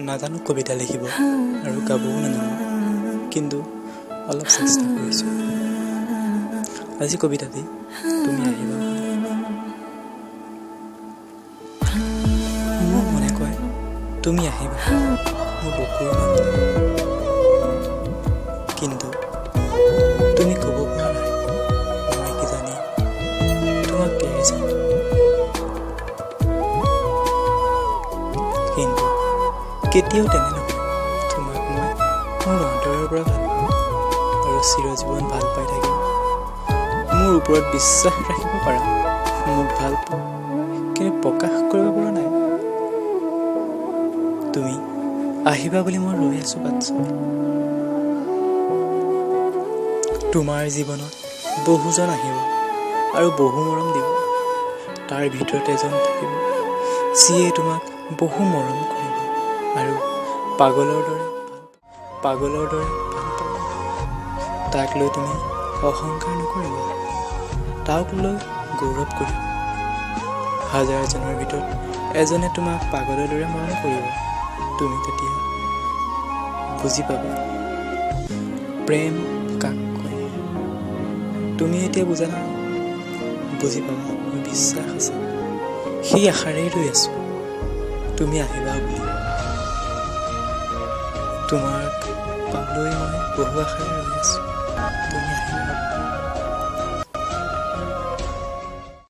নাজানো কবিতা লিখিব আৰু গাবও নাজানো, কিন্তু অলপ চেষ্টা কৰিছোঁ। আজি কবিতাটি তুমি আহিবা। মোৰ মনে কয় তুমি আহিবা, মোৰ বুকুৰ মাজত, কিন্তু তুমি ক'ব পৰা নাই মই কিজানি তোমাক এৰি যাম। কিন্তু কেতিয়াও তেনে নহয়, তোমাক মই মোৰ অন্তৰৰ পৰা ভাল পাওঁ আৰু চিৰজীৱন ভাল পাই থাকিম। মোৰ ওপৰত বিশ্বাস ৰাখিব পাৰা, মোক ভাল পোৱা কিন্তু প্ৰকাশ কৰিব পৰা নাই। তুমি আহিবা বুলি মই ৰৈ আছোঁ বাট চাই। তোমাৰ জীৱনত বহুজন আহিব আৰু বহু মৰম দিব, তাৰ ভিতৰত এজন থাকিব যিয়ে তোমাক বহু মৰম কৰিব আৰু পাগলৰ দৰে ভাল পাব। তাক লৈ তুমি অহংকাৰ নকৰিবা, তাক লৈ গৌৰৱ কৰিবা। হাজাৰজনৰ ভিতৰত এজনে তোমাক পাগলৰ দৰে মৰম কৰিব, তুমি তেতিয়া বুজি পাবা প্ৰেম কাক কয়। তুমি এতিয়া বুজা নাই, বুজি পাবা। মোৰ বিশ্বাস আছে, সেই আশাৰেই ৰৈ আছোঁ তুমি আহিবা বুলি। তোমাক পাবলৈ মই বহু আশাৰে ৰৈ আছোঁ, তুমি আহিবা।